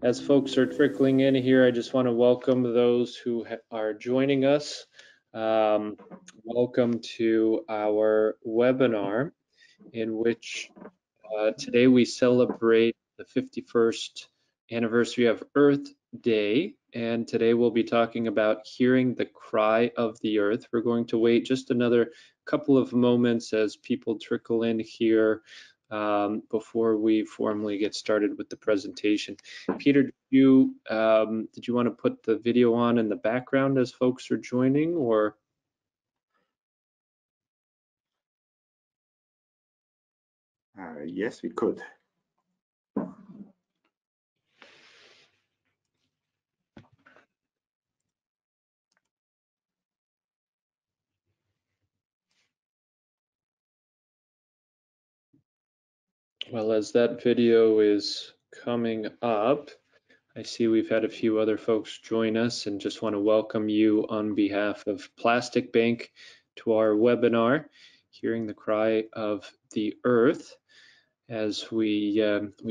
As folks are trickling in here, I just want to welcome those who are joining us. Welcome to our webinar in which today we celebrate the 51st anniversary of Earth Day, and today we'll be talking about hearing the cry of the earth. We're going to wait just another couple of moments as people trickle in here before we formally get started with the presentation. Peter, did you want to put the video on in the background as folks are joining, or? Yes, we could. Well, as that video is coming up, I see we've had a few other folks join us, and just want to welcome you on behalf of Plastic Bank to our webinar, Hearing the Cry of the Earth, as we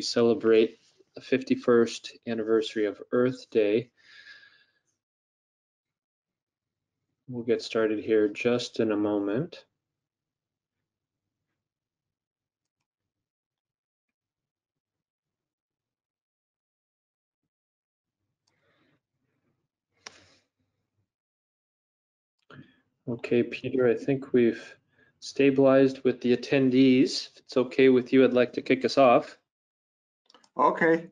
celebrate the 51st anniversary of Earth Day. We'll get started here just in a moment. Okay, Peter, I think we've stabilized with the attendees. If it's okay with you, I'd like to kick us off. Okay.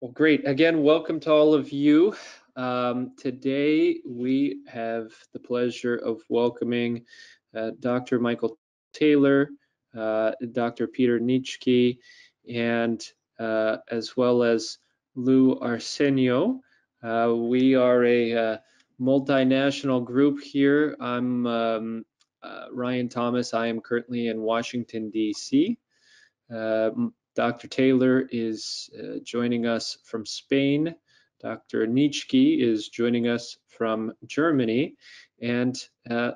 Well, great. Again, welcome to all of you. Today we have the pleasure of welcoming Dr. Michael Taylor, Dr. Peter Nietzsche, and as well as Lou Arsenio. We are a multinational group here. I'm Ryan Thomas. I am currently in Washington, D.C. Dr. Taylor is joining us from Spain. Dr. Nietzsche is joining us from Germany, and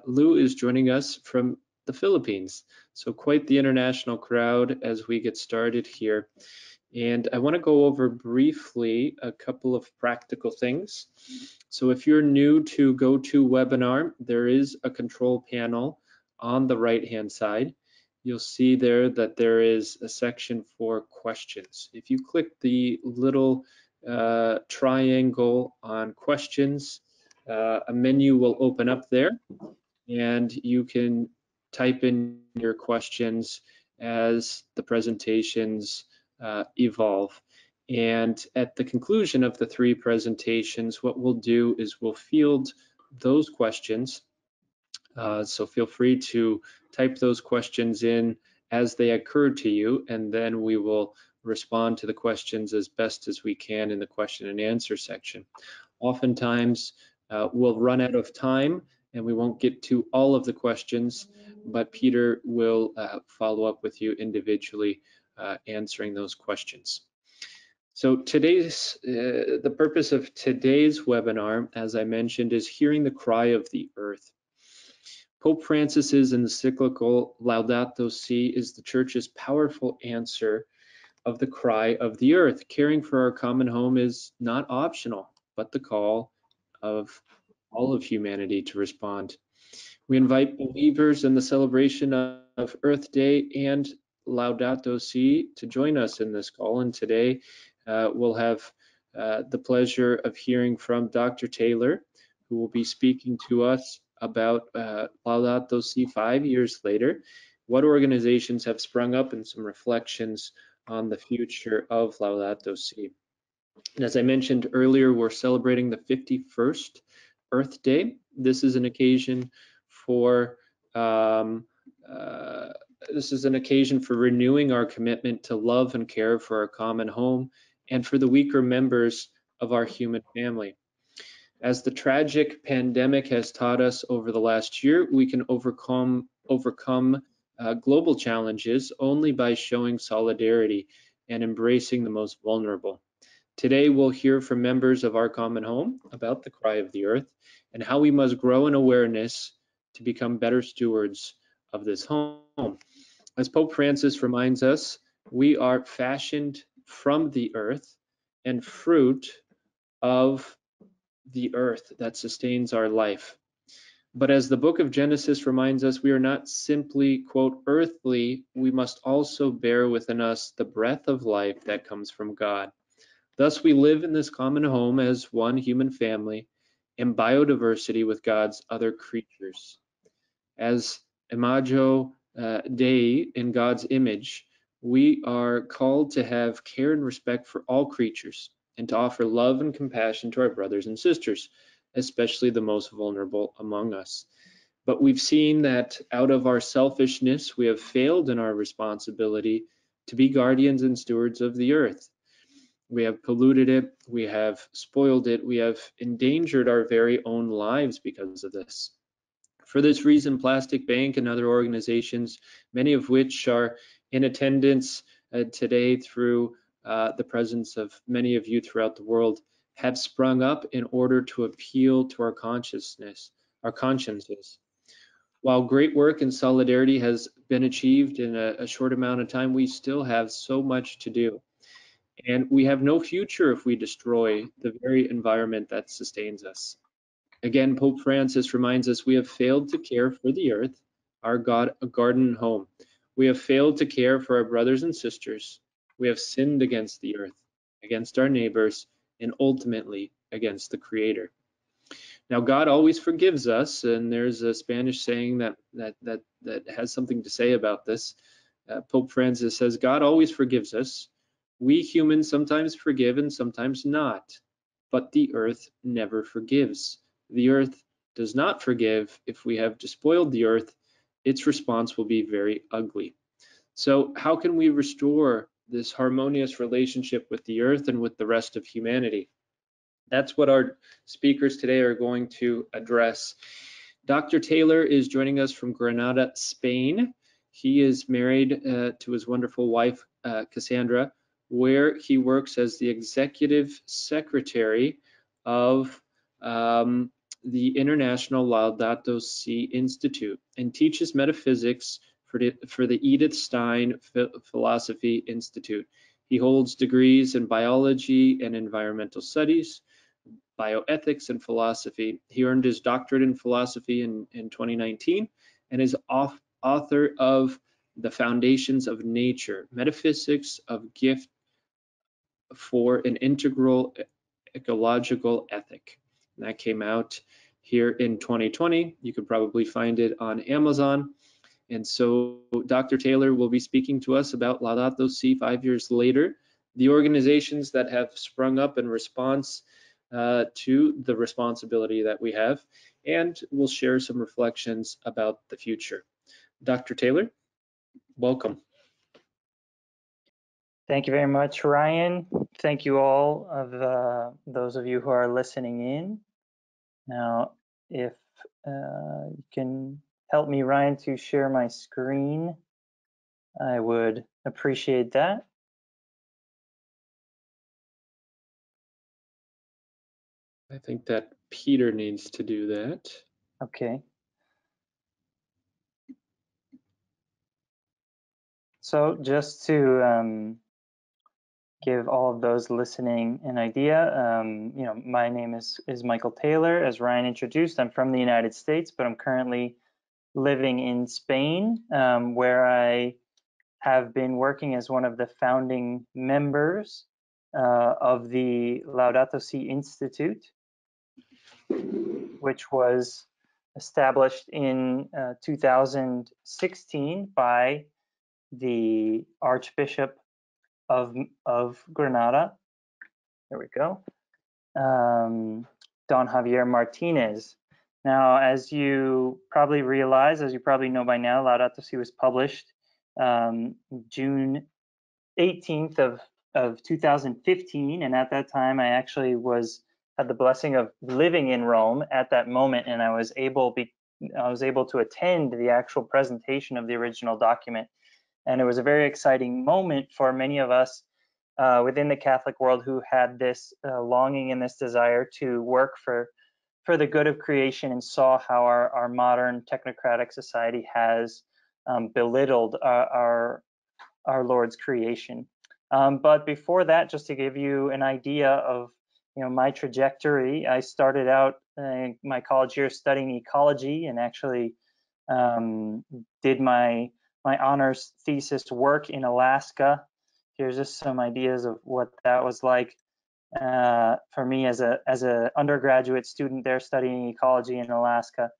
Lou is joining us from the Philippines. So quite the international crowd as we get started here. And I want to go over briefly a couple of practical things. So if you're new to GoToWebinar, there is a control panel on the right-hand side. You'll see there that there is a section for questions. If you click the little triangle on questions, a menu will open up there, and you can type in your questions as the presentations evolve. And at the conclusion of the three presentations, what we'll do is we'll field those questions. So feel free to type those questions in as they occur to you, and then we will respond to the questions as best as we can in the question and answer section. Oftentimes, we'll run out of time and we won't get to all of the questions, but Peter will follow up with you individually answering those questions. So the purpose of today's webinar, as I mentioned, is hearing the cry of the earth. Pope Francis's encyclical Laudato Si is the Church's powerful answer of the cry of the earth. Caring for our common home is not optional, but the call of all of humanity to respond. We invite believers in the celebration of Earth Day and Laudato Si to join us in this call. And today we'll have the pleasure of hearing from Dr. Taylor, who will be speaking to us about Laudato Si 5 years later, what organizations have sprung up, and some reflections on the future of Laudato Si. And as I mentioned earlier, we're celebrating the 51st Earth Day. This is an occasion for renewing our commitment to love and care for our common home and for the weaker members of our human family. As the tragic pandemic has taught us over the last year, we can overcome global challenges only by showing solidarity and embracing the most vulnerable. Today, we'll hear from members of our common home about the cry of the earth and how we must grow in awareness to become better stewards of this home. As Pope Francis reminds us, we are fashioned from the earth and fruit of the earth that sustains our life. But as the book of Genesis reminds us, we are not simply, quote, earthly, we must also bear within us the breath of life that comes from God. Thus, we live in this common home as one human family in biodiversity with God's other creatures. As imago Dei, in God's image, we are called to have care and respect for all creatures and to offer love and compassion to our brothers and sisters, especially the most vulnerable among us. But we've seen that out of our selfishness, we have failed in our responsibility to be guardians and stewards of the earth. We have polluted it, we have spoiled it, we have endangered our very own lives because of this. For this reason, Plastic Bank and other organizations, many of which are in attendance today through the presence of many of you throughout the world, have sprung up in order to appeal to our consciences. While great work and solidarity has been achieved in a short amount of time, we still have so much to do. And we have no future if we destroy the very environment that sustains us. Again, Pope Francis reminds us we have failed to care for the earth, our God, a garden home. We have failed to care for our brothers and sisters. We have sinned against the earth, against our neighbors, and ultimately against the Creator. Now, God always forgives us, and there's a Spanish saying that has something to say about this. Pope Francis says, God always forgives us. We humans sometimes forgive and sometimes not, but the earth never forgives. The earth does not forgive. If we have despoiled the earth, its response will be very ugly. So how can we restore this harmonious relationship with the earth and with the rest of humanity? That's what our speakers today are going to address. Dr. Taylor is joining us from Granada, Spain. He is married to his wonderful wife, Cassandra, where he works as the executive secretary of the International Laudato Si Institute and teaches metaphysics for the Edith Stein Philosophy Institute. He holds degrees in biology and environmental studies, bioethics, and philosophy. He earned his doctorate in philosophy in 2019 and is author of The Foundations of Nature, Metaphysics of Gift for an Integral Ecological Ethic. And that came out here in 2020. You could probably find it on Amazon. And so Dr. Taylor will be speaking to us about Laudato Si 5 years later, the organizations that have sprung up in response to the responsibility that we have, and we'll share some reflections about the future. Dr. Taylor, welcome. Thank you very much, Ryan. Thank you all of those of you who are listening in. Now, if you can help me, Ryan, to share my screen, I would appreciate that. I think that Peter needs to do that. Okay. So just to give all of those listening an idea, my name is Michael Taylor. As Ryan introduced, I'm from the United States, but I'm currently living in Spain, where I have been working as one of the founding members of the Laudato Si Institute, which was established in 2016 by the Archbishop of Granada. There we go. Don Javier Martinez. Now, as you probably realize, as you probably know by now, Laudato Si was published June 18th of 2015, and at that time I actually had the blessing of living in Rome at that moment, and I was able to attend the actual presentation of the original document, and it was a very exciting moment for many of us within the Catholic world who had this longing and this desire to work for the good of creation, and saw how our modern technocratic society has belittled our Lord's creation. But before that, just to give you an idea of my trajectory, I started out my college year studying ecology, and actually did my honors thesis work in Alaska. Here's just some ideas of what that was like for me as a undergraduate student there studying ecology in Alaska.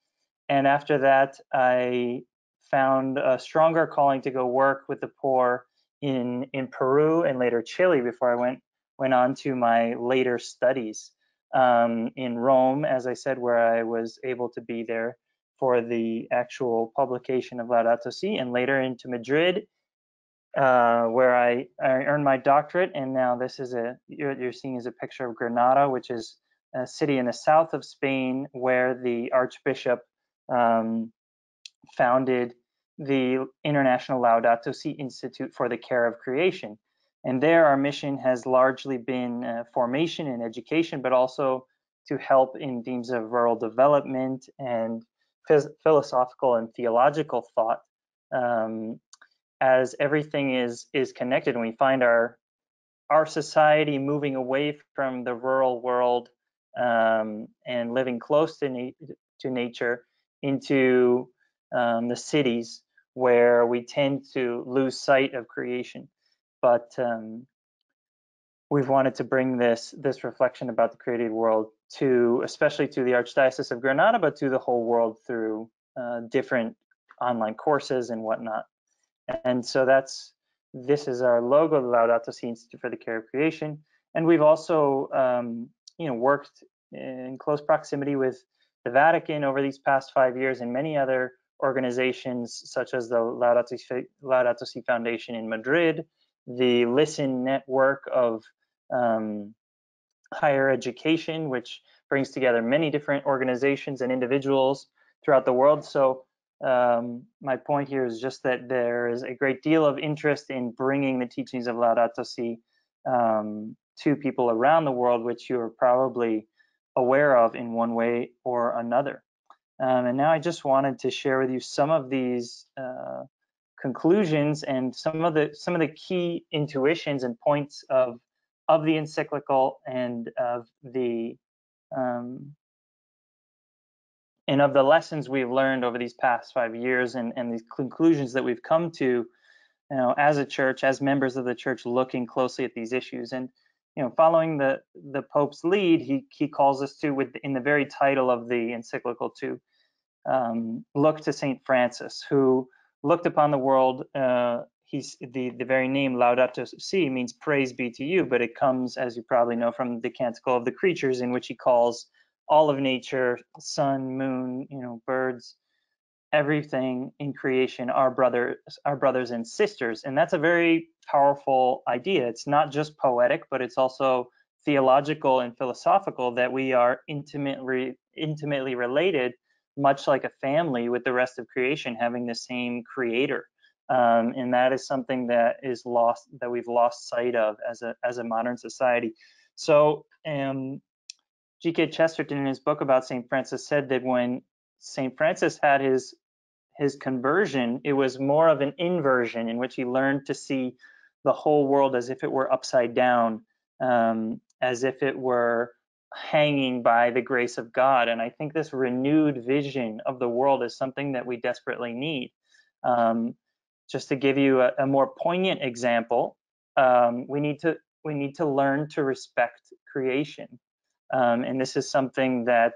And after that, I found a stronger calling to go work with the poor in Peru and later Chile before I went on to my later studies in Rome, as I said, where I was able to be there for the actual publication of Laudato Si, and later into Madrid, where I earned my doctorate. And now this is you're seeing is a picture of Granada, which is a city in the south of Spain where the Archbishop founded the International Laudato Si Institute for the Care of Creation. And there our mission has largely been formation and education, but also to help in themes of rural development and philosophical and theological thought, as everything is connected. And we find our society moving away from the rural world and living close to nature into the cities, where we tend to lose sight of creation. But we've wanted to bring this reflection about the created world especially to the Archdiocese of Granada, but to the whole world through different online courses and whatnot. And so this is our logo, the Laudato Si Institute for the Care of Creation. And we've also worked in close proximity with the Vatican over these past 5 years, and many other organizations such as the Laudato Si Foundation in Madrid, the Listen network of higher education, which brings together many different organizations and individuals throughout the world. So my point here is just that there is a great deal of interest in bringing the teachings of Laudato Si to people around the world, which you are probably aware of in one way or another. And now I just wanted to share with you some of these conclusions and some of the key intuitions and points of the encyclical and of the lessons we've learned over these past 5 years, and these conclusions that we've come to, as a church, as members of the church, looking closely at these issues. And following the Pope's lead, he calls us to, in the very title of the encyclical, to look to Saint Francis, who looked upon the world. He's the very name Laudato Si means praise be to you, but it comes, as you probably know, from the Canticle of the Creatures, in which he calls all of nature, sun, moon, birds, everything in creation, our brothers and sisters. And that's a very powerful idea. It's not just poetic, but it's also theological and philosophical, that we are intimately related, much like a family, with the rest of creation, having the same creator. And that is something that we've lost sight of as a modern society. So G.K. Chesterton, in his book about St. Francis, said that when St. Francis had his conversion, it was more of an inversion, in which he learned to see the whole world as if it were upside down, as if it were hanging by the grace of God. And I think this renewed vision of the world is something that we desperately need. Just to give you a more poignant example, we need to learn to respect creation. And this is something that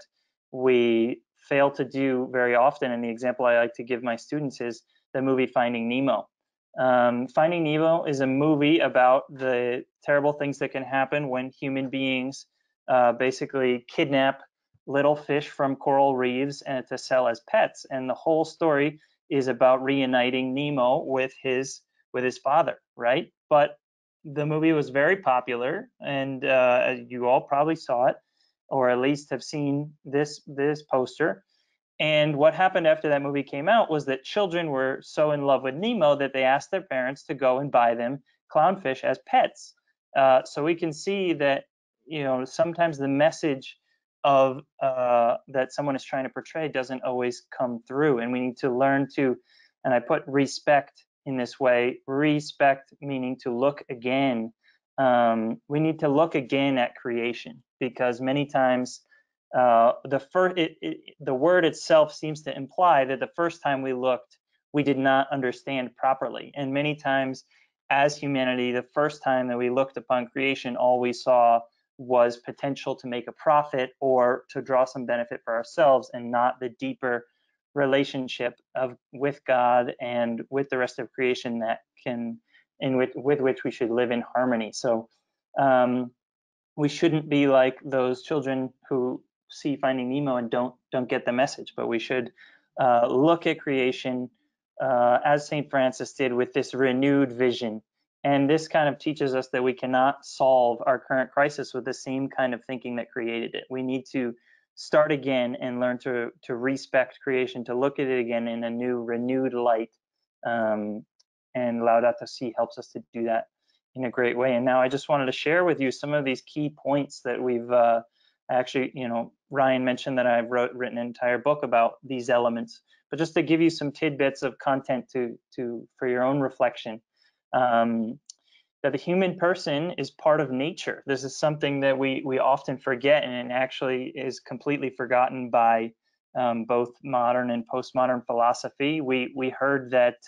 we fail to do very often. And the example I like to give my students is the movie Finding Nemo. Finding Nemo is a movie about the terrible things that can happen when human beings basically kidnap little fish from coral reefs and to sell as pets. And the whole story is about reuniting Nemo with his father, right? But the movie was very popular, and you all probably saw it, or at least have seen this poster. And what happened after that movie came out was that children were so in love with Nemo that they asked their parents to go and buy them clownfish as pets. So we can see that sometimes the message of that someone is trying to portray doesn't always come through, and we need to learn to And I put respect in this way, respect meaning to look again. We need to look again at creation, because many times the word itself seems to imply that the first time we looked, we did not understand properly. And many times as humanity, the first time that we looked upon creation, all we saw was potential to make a profit or to draw some benefit for ourselves, and not the deeper relationship with God and with the rest of creation that can, with which we should live in harmony. So we shouldn't be like those children who see Finding Nemo and don't get the message, but we should look at creation as St. Francis did, with this renewed vision. And this kind of teaches us that we cannot solve our current crisis with the same kind of thinking that created it. We need to start again and learn to respect creation, to look at it again in a new, renewed light. And Laudato Si helps us to do that in a great way. And now I just wanted to share with you some of these key points that we've actually, Ryan mentioned that I've written an entire book about these elements, but just to give you some tidbits of content for your own reflection. That the human person is part of nature. This is something that we often forget, and it actually is completely forgotten by both modern and postmodern philosophy. We heard that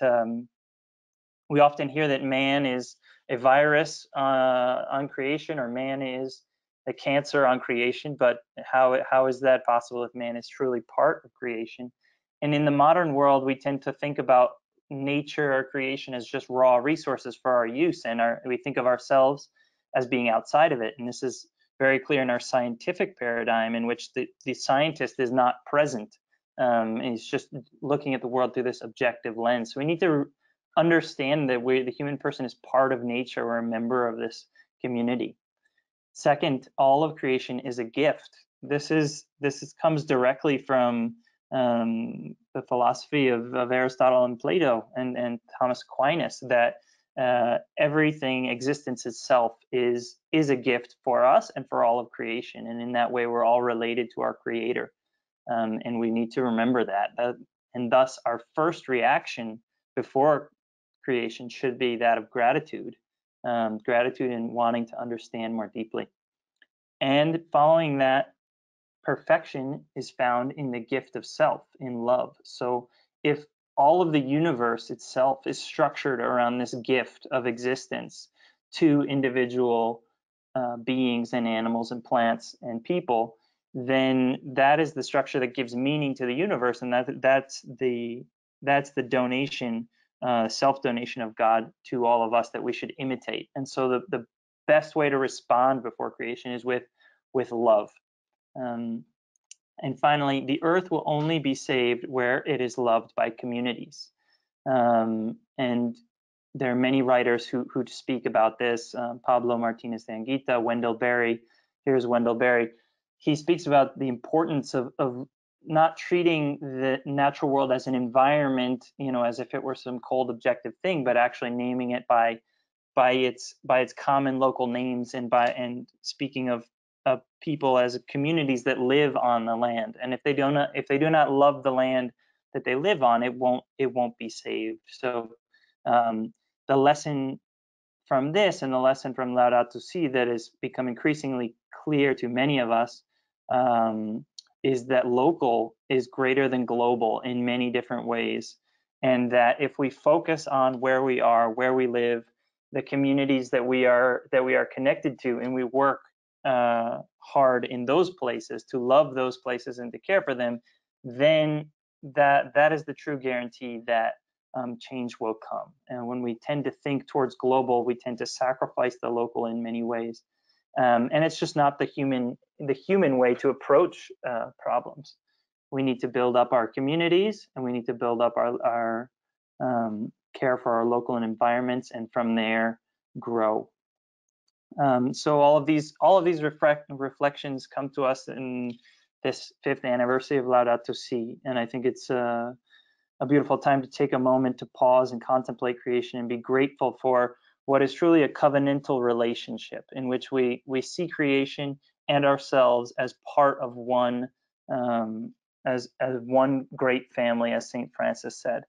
we often hear that man is a virus on creation, or man is a cancer on creation, but how is that possible if man is truly part of creation? And in the modern world, we tend to think about nature or creation as just raw resources for our use, and we think of ourselves as being outside of it. And this is very clear in our scientific paradigm, in which the scientist is not present. He's just looking at the world through this objective lens. So we need to understand that the human person is part of nature. We're a member of this community. Second, all of creation is a gift. This comes directly from the philosophy of Aristotle and Plato and Thomas Aquinas, that everything, existence itself, is a gift for us and for all of creation. And in that way, we're all related to our Creator. And we need to remember that. And thus, our first reaction before creation should be that of gratitude, gratitude and wanting to understand more deeply. And following that, perfection is found in the gift of self, in love. So if all of the universe itself is structured around this gift of existence to individual beings and animals and plants and people, then that is the structure that gives meaning to the universe, and that's the donation, self-donation of God to all of us that we should imitate. And so the best way to respond before creation is with love. And finally, the earth will only be saved where it is loved by communities. And there are many writers who speak about this. Pablo Martinez de Anguita, Wendell Berry. Here's Wendell Berry. He speaks about the importance of not treating the natural world as an environment, as if it were some cold objective thing, but actually naming it by its common local names, and speaking of people as communities that live on the land. And if they do not love the land that they live on, it won't be saved. So the lesson from this, and the lesson from Laudato Si, that has become increasingly clear to many of us, is that local is greater than global in many different ways, and that if we focus on where we are, where we live, the communities that we are connected to, and we work hard in those places to love those places and to care for them, then that is the true guarantee that change will come. And when we tend to think towards global, we tend to sacrifice the local in many ways. And it's just not the human way to approach problems. We need to build up our communities, and we need to build up our care for our local environments, and from there grow. So all of these reflections come to us in this 5th anniversary of Laudato Si, and I think it's a beautiful time to take a moment to pause and contemplate creation and be grateful for what is truly a covenantal relationship, in which we see creation and ourselves as part of one, as one great family, as St. Francis said.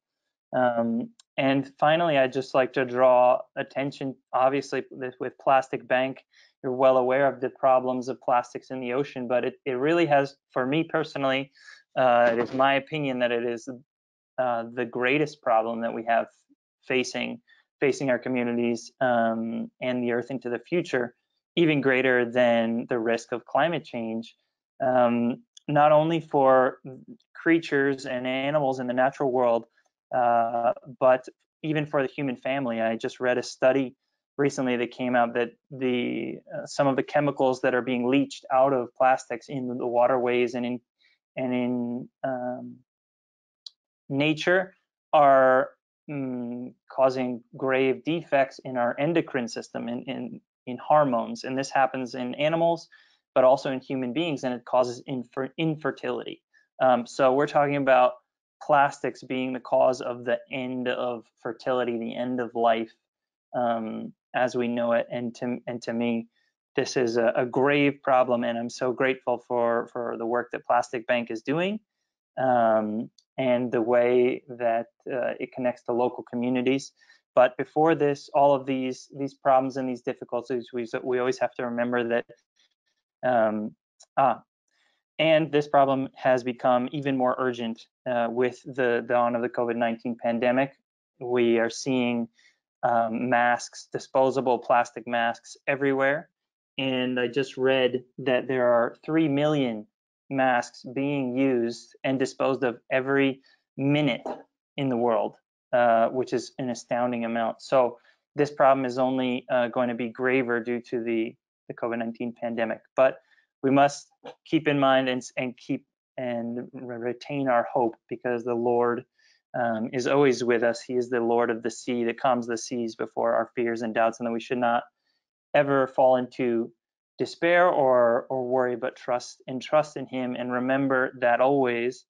And finally, I'd just like to draw attention, obviously, with Plastic Bank, you're well aware of the problems of plastics in the ocean, but it really has, for me personally, it is my opinion that it is the greatest problem that we have facing our communities and the earth into the future, even greater than the risk of climate change, not only for creatures and animals in the natural world, but even for the human family. I just read a study recently that came out that some of the chemicals that are being leached out of plastics in the waterways and in nature are causing grave defects in our endocrine system, in hormones, and this happens in animals, but also in human beings, and it causes infertility. So we're talking about plastics being the cause of the end of fertility, the end of life as we know it. And to me, this is a grave problem, and I'm so grateful for the work that Plastic Bank is doing. And the way that it connects to local communities. But before this, all of these problems and these difficulties, we always have to remember that, and this problem has become even more urgent with the dawn of the COVID-19 pandemic. We are seeing masks, disposable plastic masks everywhere. And I just read that there are 3 million masks being used and disposed of every minute in the world, which is an astounding amount. So this problem is only going to be graver due to the COVID-19 pandemic. But we must keep in mind and retain our hope, because the Lord is always with us. He is the Lord of the sea that calms the seas before our fears and doubts, and that we should not ever fall into despair or worry, but trust in Him, and remember that always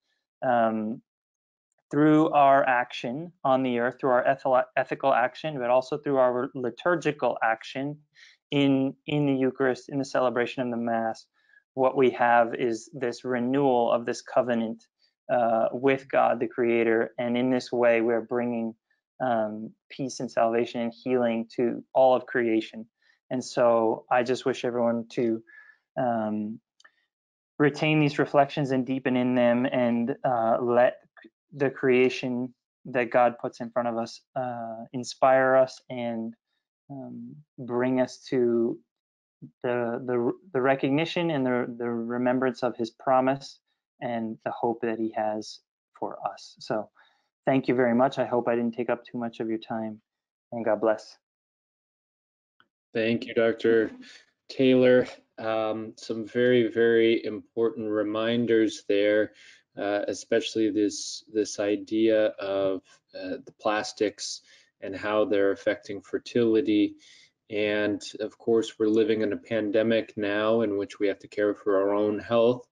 through our action on the earth, through our ethical action, but also through our liturgical action in the Eucharist, in the celebration of the Mass, what we have is this renewal of this covenant with God, the Creator, and in this way we're bringing peace and salvation and healing to all of creation. And so I just wish everyone to retain these reflections and deepen in them, and let the creation that God puts in front of us inspire us and bring us to the recognition and the remembrance of His promise and the hope that He has for us. So thank you very much. I hope I didn't take up too much of your time, and God bless. Thank you, Dr. Taylor. Some very, very important reminders there, especially this idea of the plastics and how they're affecting fertility. And of course, we're living in a pandemic now in which we have to care for our own health.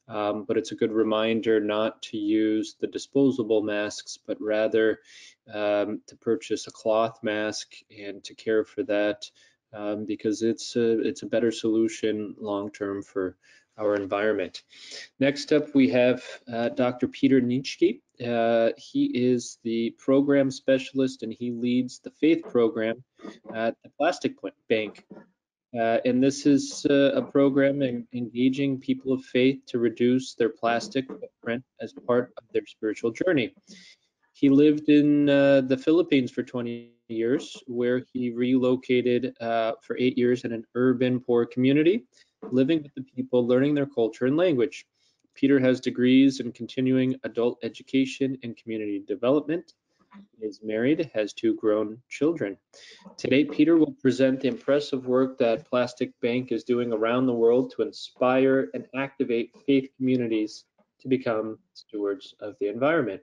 But it's a good reminder not to use the disposable masks, but rather to purchase a cloth mask and to care for that. Because it's a better solution long-term for our environment. Next up, we have Dr. Peter Nietzsche. He is the program specialist, and he leads the faith program at the Plastic Bank. And this is a program engaging people of faith to reduce their plastic footprint as part of their spiritual journey. He lived in the Philippines for 20 years, where he relocated for 8 years in an urban poor community, living with the people, learning their culture and language. Peter has degrees in continuing adult education and community development. He is married, has 2 grown children. Today, Peter will present the impressive work that Plastic Bank is doing around the world to inspire and activate faith communities to become stewards of the environment.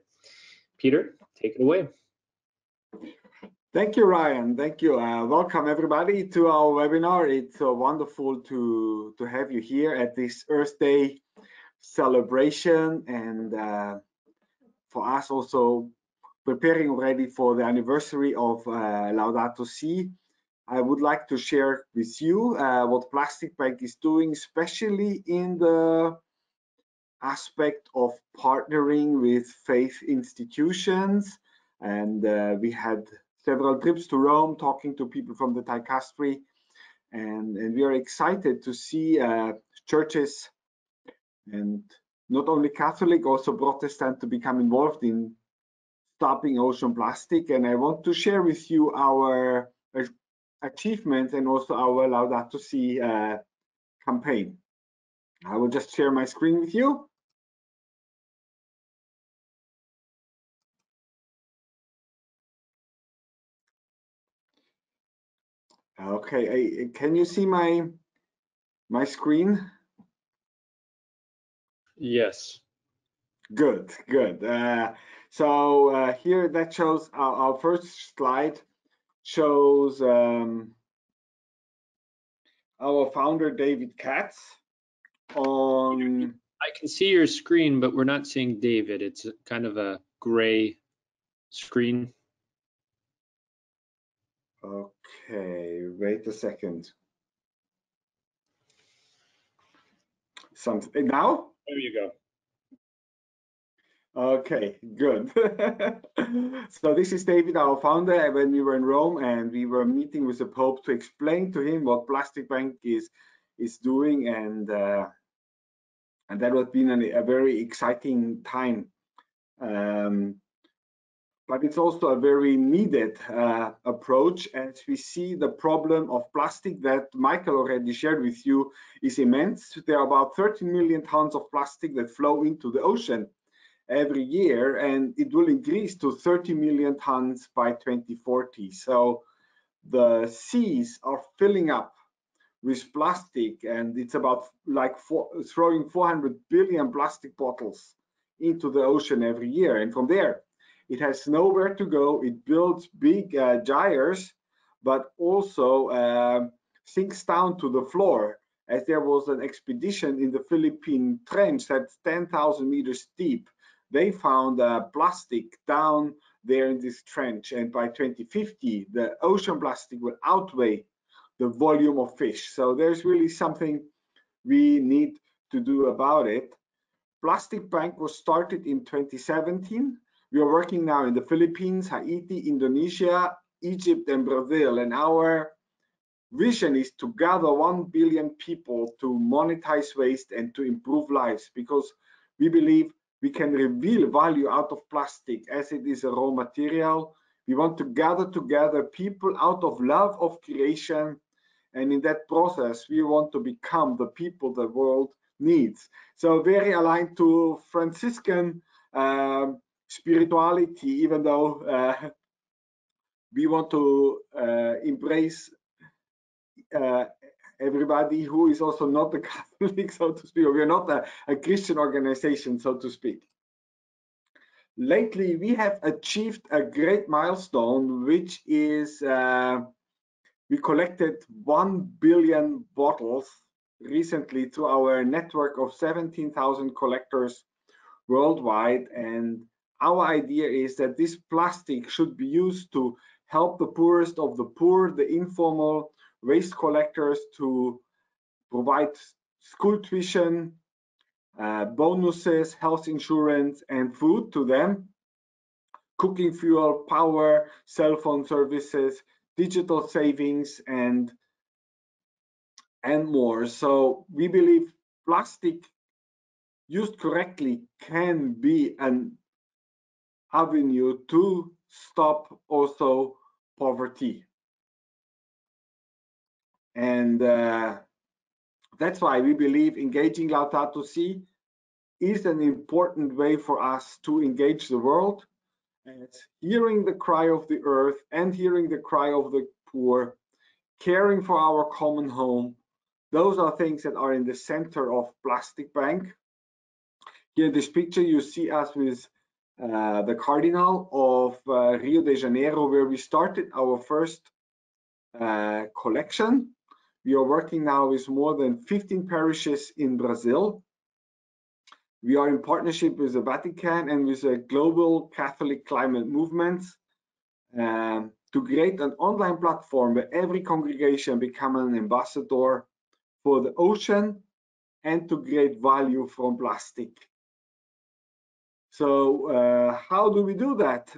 Peter, take it away. Thank you, Ryan. Thank you. Welcome, everybody, to our webinar. It's wonderful to have you here at this Earth Day celebration, and for us also preparing already for the anniversary of Laudato Si. I would like to share with you what Plastic Bank is doing, especially in the aspect of partnering with faith institutions And we had several trips to Rome, talking to people from the Dicastery, and we are excited to see churches, and not only Catholic, also Protestant, to become involved in stopping ocean plastic. And I want to share with you our achievements and also our Laudato Si campaign. I will just share my screen with you. Okay, can you see my screen? Yes. Good, good. So here that shows our first slide shows our founder David Katz on. I can see your screen, but we're not seeing David. It's kind of a gray screen. Okay, wait a second. Something now? There you go. Okay, good. So this is David, our founder, when we were in Rome and we were meeting with the Pope to explain to him what Plastic Bank is doing, and that has been a very exciting time. But it's also a very needed approach, as we see the problem of plastic that Michael already shared with you is immense. There are about 13 million tons of plastic that flow into the ocean every year, and it will increase to 30 million tons by 2040. So the seas are filling up with plastic, and it's about like throwing 400 billion plastic bottles into the ocean every year. And from there, it has nowhere to go. It builds big gyres, but also sinks down to the floor. As there was an expedition in the Philippine trench that's 10,000 meters deep, they found plastic down there in this trench, and by 2050 the ocean plastic will outweigh the volume of fish. So there's really something we need to do about it. Plastic Bank was started in 2017. We are working now in the Philippines, Haiti, Indonesia, Egypt, and Brazil, and our vision is to gather 1 billion people to monetize waste and to improve lives, because we believe we can reveal value out of plastic as it is a raw material. We want to gather together people out of love of creation, and in that process we want to become the people the world needs. So very aligned to Franciscan spirituality, even though we want to embrace everybody who is also not a Catholic, so to speak. We are not a Christian organization, so to speak. Lately, we have achieved a great milestone, which is we collected 1 billion bottles recently through our network of 17,000 collectors worldwide. And our idea is that this plastic should be used to help the poorest of the poor, the informal waste collectors, to provide school tuition, bonuses, health insurance, and food to them, cooking fuel, power, cell phone services, digital savings, and more. So we believe plastic used correctly can be an avenue to stop also poverty. And that's why we believe engaging Laudato Si is an important way for us to engage the world. And it's hearing the cry of the earth and hearing the cry of the poor, caring for our common home. Those are things that are in the center of Plastic Bank. Here in this picture, you see us with the Cardinal of Rio de Janeiro, where we started our first collection. We are working now with more than 15 parishes in Brazil. We are in partnership with the Vatican and with a global Catholic climate movement to create an online platform where every congregation become an ambassador for the ocean and to create value from plastic. So how do we do that?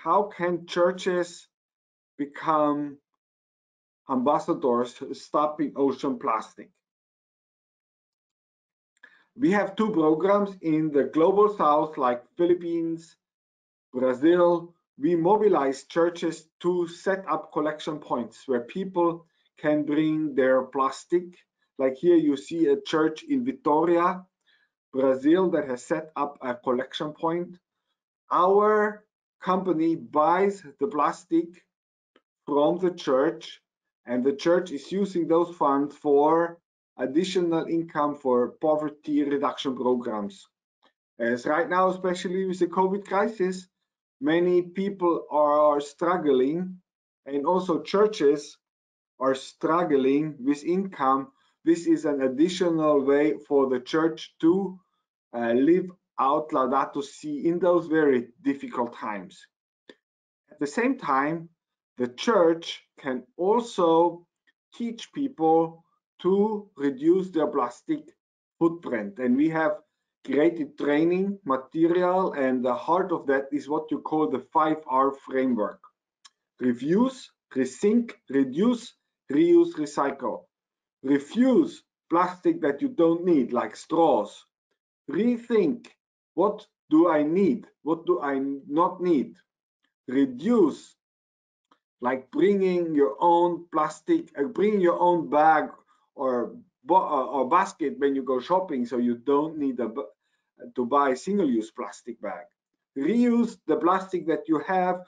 how can churches become ambassadors stopping ocean plastic? We have two programs in the global south, like Philippines, Brazil. We mobilize churches to set up collection points where people can bring their plastic. Like here you see a church in Vitoria, Brazil, that has set up a collection point. Our company buys the plastic from the church, and the church is using those funds for additional income for poverty reduction programs. As right now, especially with the COVID crisis, many people are struggling, and also churches are struggling with income. This is an additional way for the church to live out Laudato Si in those very difficult times. At the same time, the church can also teach people to reduce their plastic footprint. And we have created training material, and the heart of that is what you call the 5R framework. Refuse, rethink, reduce, reuse, recycle. Refuse plastic that you don't need, like straws. Rethink, what do I need? What do I not need? Reduce, like bringing your own plastic, bringing your own bag or basket when you go shopping, so you don't need to buy single-use plastic bag. Reuse the plastic that you have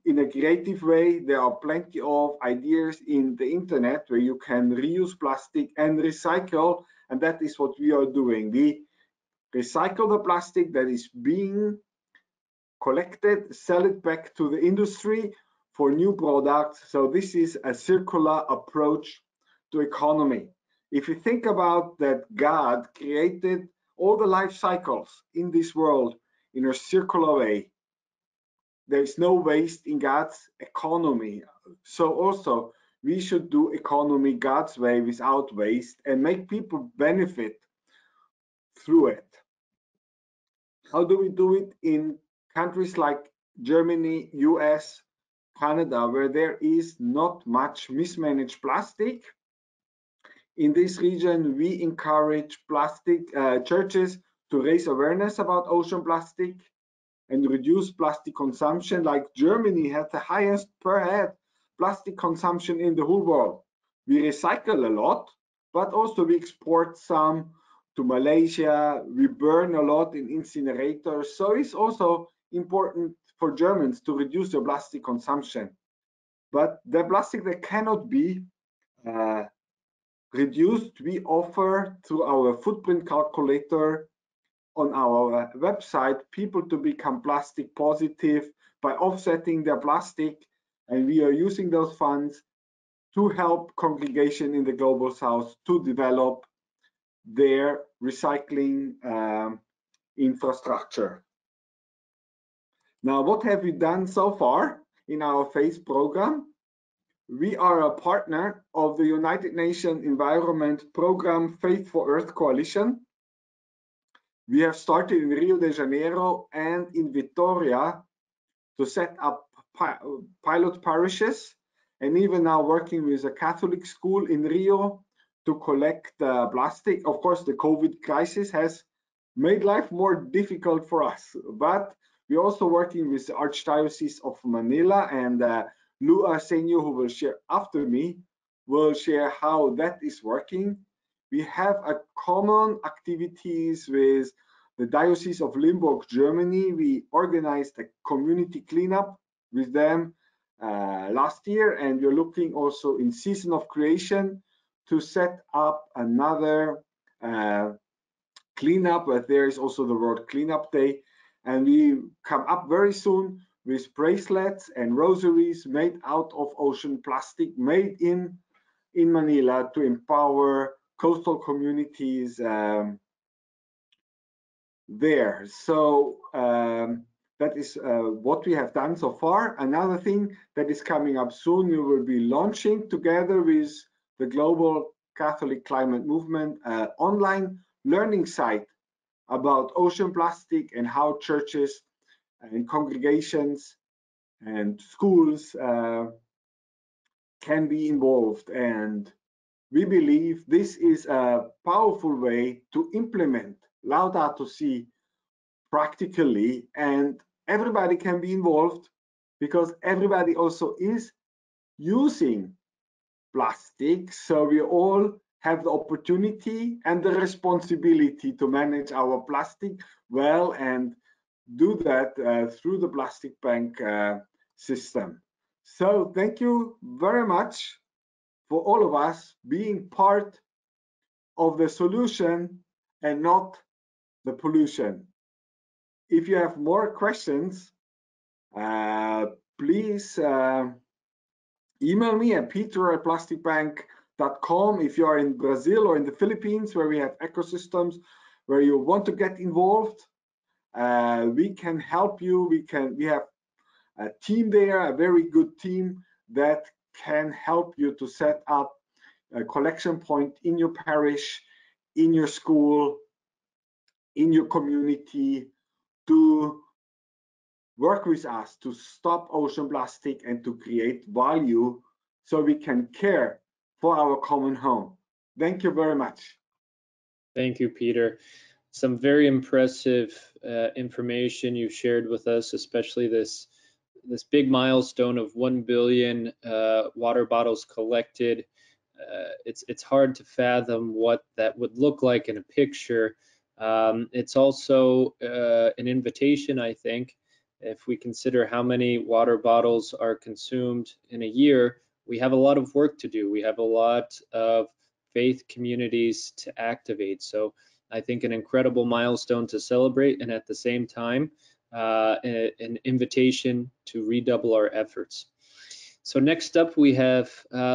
in a creative way. There are plenty of ideas in the internet where you can reuse plastic and recycle, and that is what we are doing. We recycle the plastic that is being collected, sell it back to the industry for new products. So this is a circular approach to economy. If you think about that, God created all the life cycles in this world in a circular way. There is no waste in God's economy. So also we should do economy God's way without waste and make people benefit through it. How do we do it in countries like Germany, US, Canada, where there is not much mismanaged plastic? In this region, we encourage churches to raise awareness about ocean plastic and reduce plastic consumption. Like Germany has the highest per head plastic consumption in the whole world. We recycle a lot, but also we export some to Malaysia. We burn a lot in incinerators. So it's also important for Germans to reduce their plastic consumption. But the plastic that cannot be reduced, we offer through our footprint calculator on our website people to become plastic positive by offsetting their plastic, and we are using those funds to help congregation in the global south to develop their recycling infrastructure. Now, what have we done so far in our FACE program? We are a partner of the United Nations Environment Program Faith for Earth Coalition. We have started in Rio de Janeiro and in Vitoria to set up pilot parishes, and even now working with a Catholic school in Rio to collect plastic. Of course, the COVID crisis has made life more difficult for us, but we're also working with the Archdiocese of Manila, and Lu Arsenio, who will share after me, will share how that is working. We have a common activities with the Diocese of Limburg, Germany. We organized a community cleanup with them last year, and we're looking also in Season of Creation to set up another cleanup, but there is also the World Cleanup Day, and we come up very soon with bracelets and rosaries made out of ocean plastic, made in Manila to empower coastal communities there. So that is what we have done so far. Another thing that is coming up soon, we will be launching together with the Global Catholic Climate Movement online learning site about ocean plastic and how churches and congregations and schools can be involved. And we believe this is a powerful way to implement Laudato Si practically, and everybody can be involved because everybody also is using plastic. So we all have the opportunity and the responsibility to manage our plastic well and do that through the plastic bank system. So thank you very much for all of us being part of the solution and not the pollution. If you have more questions, please email me at peter@plasticbank.com. If you are in Brazil or in the Philippines, where we have ecosystems, where you want to get involved, we can help you. We have a team there, a very good team that can help you to set up a collection point in your parish, in your school, in your community, to work with us to stop ocean plastic and to create value so we can care for our common home. Thank you very much. Thank you, Peter. Some very impressive information you shared with us, especially this big milestone of 1 billion water bottles collected. It's hard to fathom what that would look like in a picture. It's also an invitation, I think. If we consider how many water bottles are consumed in a year, we have a lot of work to do. We have a lot of faith communities to activate. So I think an incredible milestone to celebrate, and at the same time, an invitation to redouble our efforts. So next up we have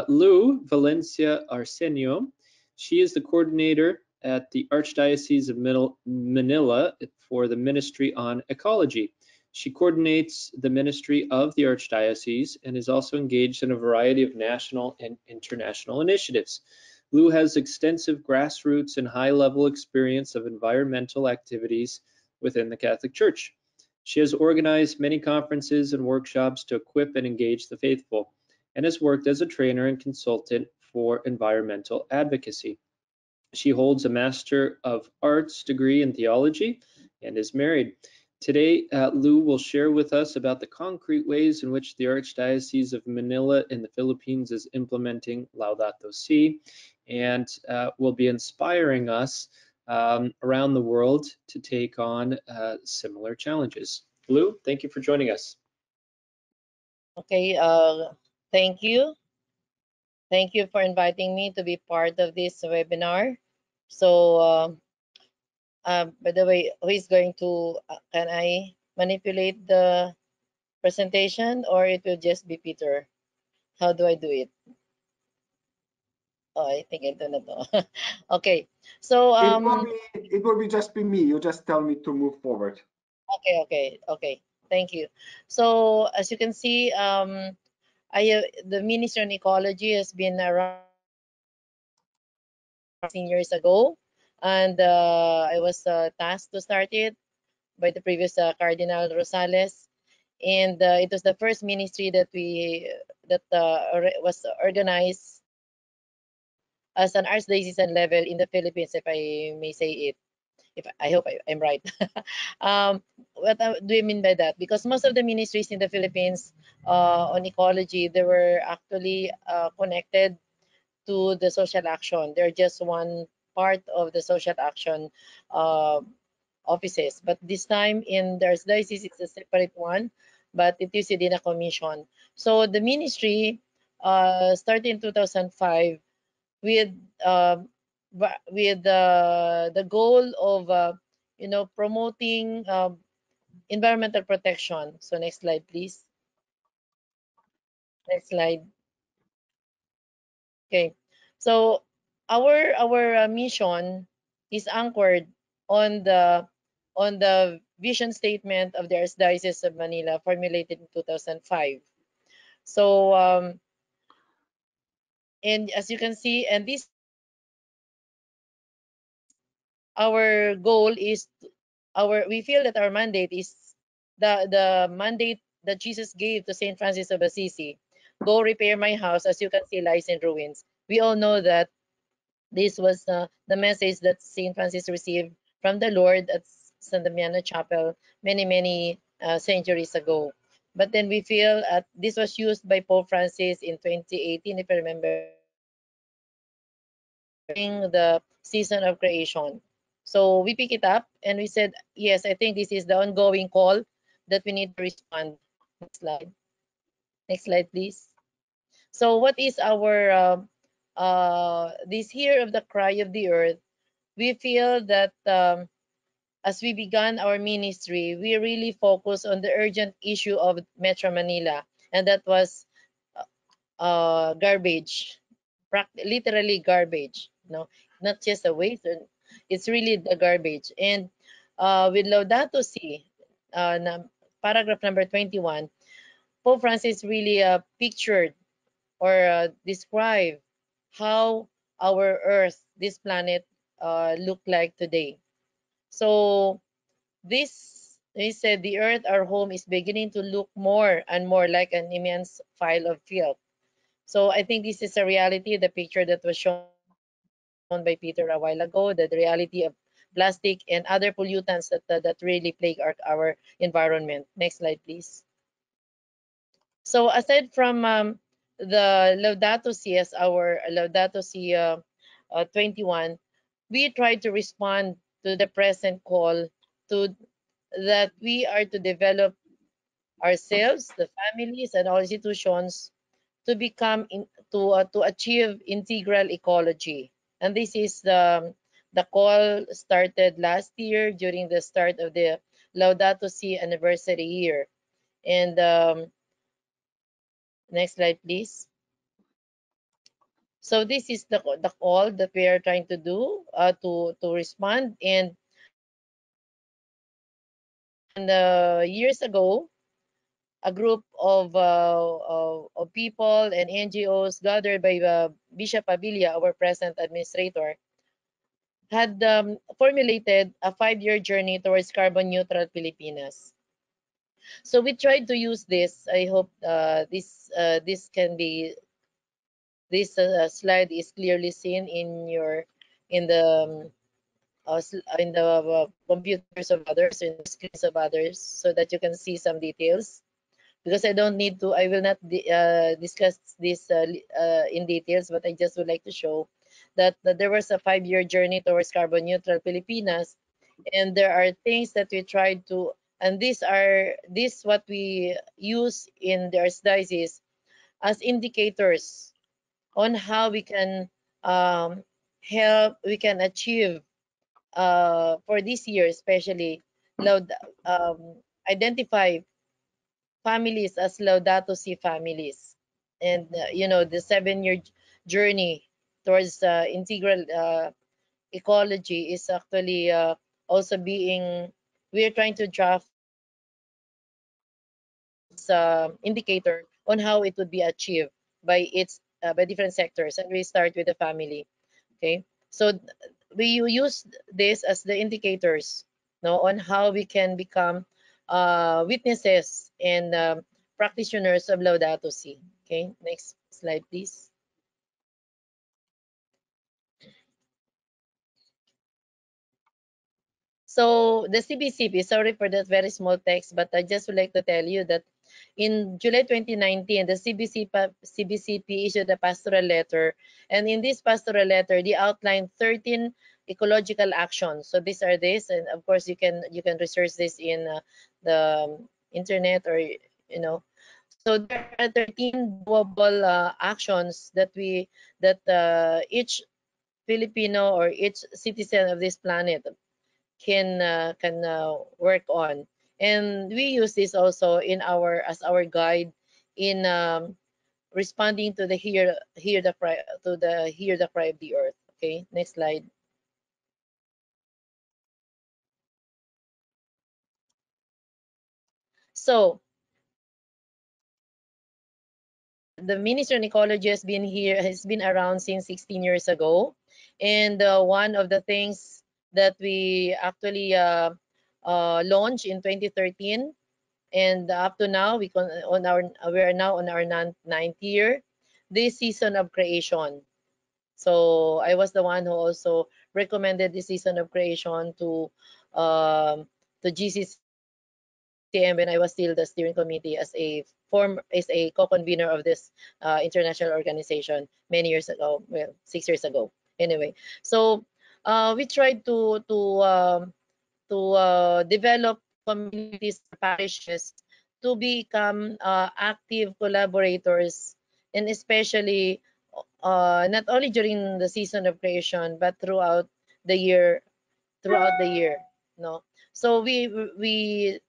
Lou Valencia Arsenio. She is the coordinator at the Archdiocese of Manila for the Ministry on Ecology. She coordinates the ministry of the Archdiocese and is also engaged in a variety of national and international initiatives. Lou has extensive grassroots and high-level experience of environmental activities within the Catholic Church. She has organized many conferences and workshops to equip and engage the faithful, and has worked as a trainer and consultant for environmental advocacy. She holds a Master of Arts degree in theology and is married. Today, Lou will share with us about the concrete ways in which the Archdiocese of Manila in the Philippines is implementing Laudato Si, and will be inspiring us around the world to take on similar challenges. Lou, thank you for joining us. Okay, thank you. Thank you for inviting me to be part of this webinar. So, by the way, who is going to, can I manipulate the presentation, or it will just be Peter? How do I do it? Oh, I think I don't know. Okay, so it will be just be me. You just tell me to move forward. Okay. Thank you. So as you can see, the Ministry on Ecology has been around 16 years ago, and I was tasked to start it by the previous Cardinal Rosales, and it was the first ministry that was organized as an archdiocesan level in the Philippines, if I may say it. I hope I'm right. What do you mean by that? Because most of the ministries in the Philippines on ecology, they were actually connected to the social action. They're just one part of the social action offices. But this time in the Archdiocese, it's a separate one, but it is within a commission. So the ministry started in 2005 with the goal of promoting environmental protection. So next slide, please. Next slide. Okay. So our mission is anchored on the vision statement of the Archdiocese of Manila, formulated in 2005. So and as you can see, and this, our goal is we feel that our mandate is the mandate that Jesus gave to Saint Francis of Assisi, "Go repair my house, as you can see lies in ruins." We all know that this was the message that Saint Francis received from the Lord at San Damiano Chapel many centuries ago. But then we feel this was used by Pope Francis in 2018, if I remember during the season of creation. So we pick it up and we said, yes, I think this is the ongoing call that we need to respond. Next slide. Next slide, please. So what is our this year of the cry of the earth? We feel that as we began our ministry, we really focused on the urgent issue of Metro Manila, and that was garbage, literally garbage. No, not just a waste. It's really the garbage. And with Laudato Si, paragraph number 21, Pope Francis really pictured or described how our Earth, this planet, look like today. So this, he said, the Earth, our home, is beginning to look more and more like an immense pile of filth. So I think this is a reality, the picture that was shown by Peter a while ago, the reality of plastic and other pollutants that really plague our environment. Next slide, please. So aside from the Laudato Si as our Laudato Si 21, we try to respond to the present call to that we are to develop ourselves, the families, and all institutions to become to achieve integral ecology. And this is the call started last year during the start of the Laudato Si anniversary year. And next slide, please. So this is the call that we are trying to do to respond. And years ago, a group of people and NGOs gathered by Bishop Abilia, our present administrator, had formulated a 5-year journey towards carbon neutral Pilipinas. So we tried to use this. I hope this can be this slide is clearly seen in the computers of others, in the screens of others, so that you can see some details. Because I don't need to, I will not discuss this in details, but I just would like to show that there was a 5-year journey towards carbon neutral Pilipinas, and there are things that we tried to, and this what we use in the archdiocese as indicators on how we can we can achieve for this year, especially loud, identify families as Laudato Si families. And the 7-year journey towards integral ecology is actually also being, we're trying to draft indicator on how it would be achieved by by different sectors, and we start with the family. Okay, so we use this as the indicators, on how we can become witnesses and practitioners of Laudato Si. Okay, next slide, please. So the CBCP, sorry for that very small text, but I just would like to tell you that in July 2019, the CBCP issued a pastoral letter, and in this pastoral letter, they outlined 13 ecological actions. So these are this, and of course you can research this in the internet, or So there are 13 doable actions that each Filipino or each citizen of this planet can work on, and we use this also in as our guide in responding to the hear the cry of the earth. Okay, next slide. So the Ministry of Ecology has been around since 16 years ago, and one of the things that we actually launched in 2013 And up to now, we are now on our ninth year, this season of creation. So I was the one who also recommended the season of creation to GCCM when I was still the steering committee as a co-convener of this international organization many years ago, well, 6 years ago. Anyway, so we tried to develop communities or parishes to become active collaborators, and especially not only during the season of creation but the year throughout the year. No, so we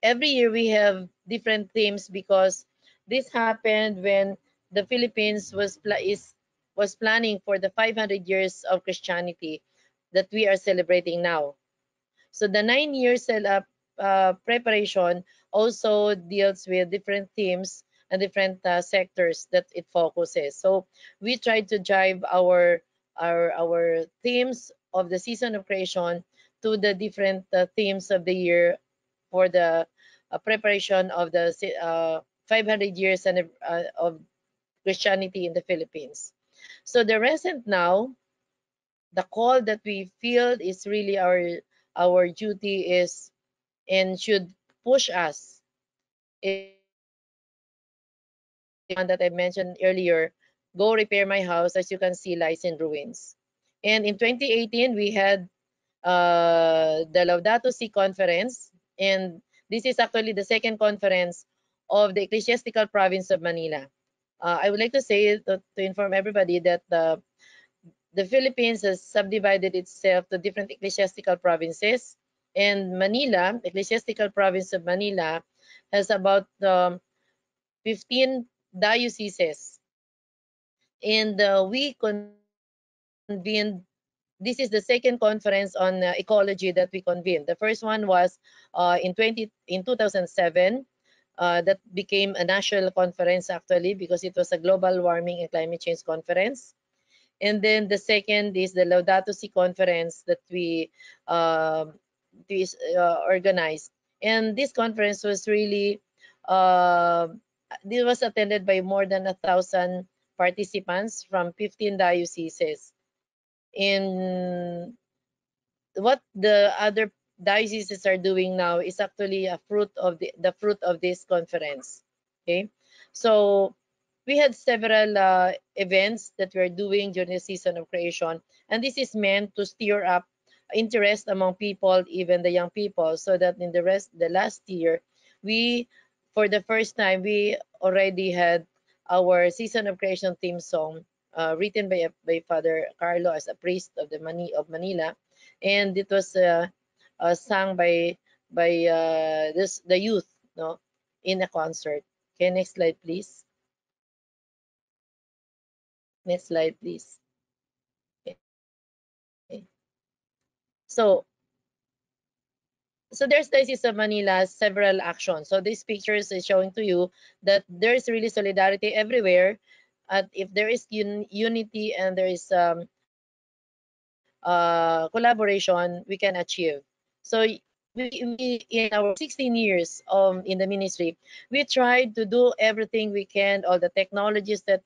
every year we have different themes, because this happened when the Philippines was planning for the 500 years of Christianity that we are celebrating now. So the 9 year preparation also deals with different themes and different sectors that it focuses. So we tried to drive our themes of the season of creation to the different themes of the year for the preparation of the 500 years of Christianity in the Philippines. So the recent now, the call that we feel is really our duty is and should push us is the one that I mentioned earlier, Go Repair My House, as you can see, lies in ruins. And in 2018 we had the Laudato Si conference, and this is actually the second conference of the Ecclesiastical Province of Manila. I would like to say to inform everybody that the Philippines has subdivided itself to different ecclesiastical provinces, and Manila, Ecclesiastical Province of Manila, has about 15 dioceses. And we convened, this is the second conference on ecology that we convened. The first one was in 2007. That became a national conference actually, because it was a global warming and climate change conference. And then the second is the Laudato Si conference that we organized. And this conference was really, uh, this was attended by more than 1,000 participants from 15 dioceses. In what the other dioceses are doing now is actually a fruit of the fruit of this conference. Okay, so we had several events that we're doing during the season of creation, and this is meant to stir up interest among people, even the young people, so that in the last year, we for the first time we already had our season of creation theme song written by Father Carlo as a priest of of Manila, and it was sung by the youth, no, in a concert. Okay, next slide, please. Next slide, please. Okay. So, so there's Diocese of Manila, several actions. So these pictures is showing to you that there's really solidarity everywhere. If there is unity and there is collaboration, we can achieve. So we in our 16 years in the ministry, we tried to do everything we can, all the technologies that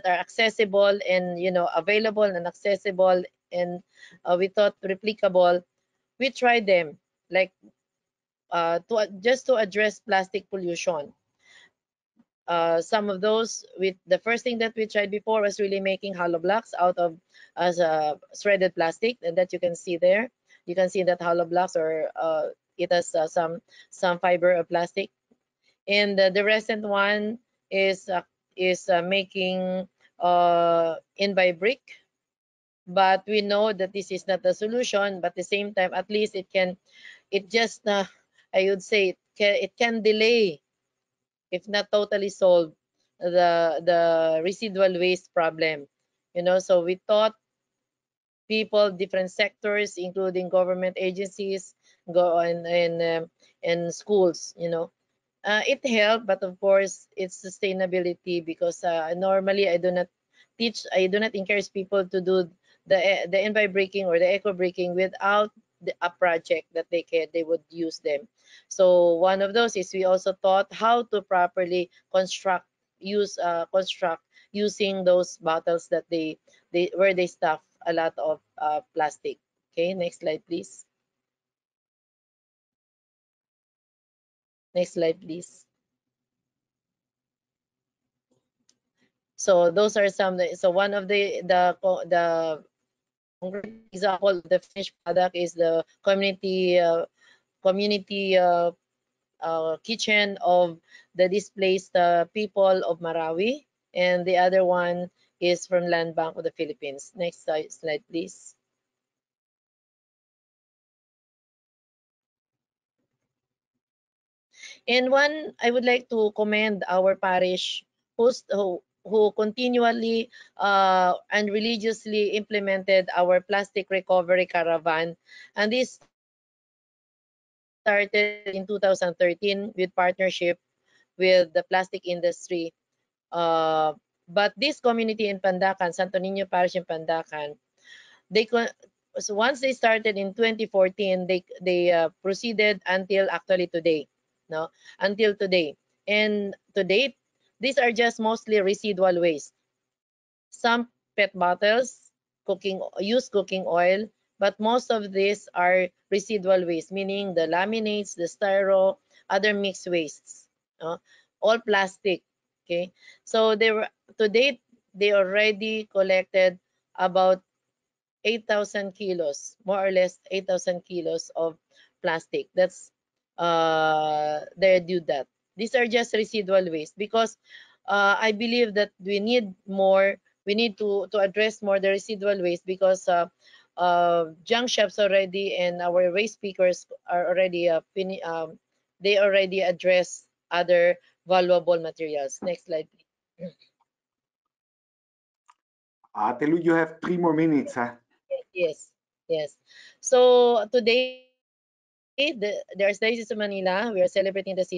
are accessible and available and accessible, and we thought replicable. We tried them, like just to address plastic pollution. Some of those, with the first thing that we tried before was really making hollow blocks out of as a shredded plastic, and that you can see there. You can see that hollow blocks, or it has some fiber of plastic. And the recent one is making in by brick, but we know that this is not the solution. But at the same time, at least it just I would say it can delay, if not totally solve, the residual waste problem. So we taught people, different sectors, including government agencies, go and schools. It helped, but of course it's sustainability, because normally I do not encourage people to do the envi breaking or the eco breaking without a project that they would use them. So one of those is we also taught how to properly construct using those bottles that where they stuff a lot of plastic. Okay, next slide, please. Next slide, please. So those are some. So one of the concrete example of the finished product is the community kitchen of the displaced people of Marawi, and the other one is from Land Bank of the Philippines. Next slide, please. And one, I would like to commend our parish who continually and religiously implemented our plastic recovery caravan. And this started in 2013 with partnership with the plastic industry. But this community in Pandacan, Santo Niño Parish in Pandacan, so once they started in 2014, they proceeded until actually today, no, until today. And to date, these are just mostly residual waste. Some PET bottles, used cooking oil, but most of these are residual waste, meaning the laminates, the styro, other mixed wastes, all plastic. Okay, so to date they already collected about 8,000 kilos, more or less 8,000 kilos of plastic. That's they do that. These are just residual waste because I believe that we need more. We need to address more the residual waste because junk shops already and our waste pickers are already they already address other valuable materials. Next slide, please. Telu, you have 3 more minutes. Huh? Yes, yes. So today, there's days in Manila. We are celebrating this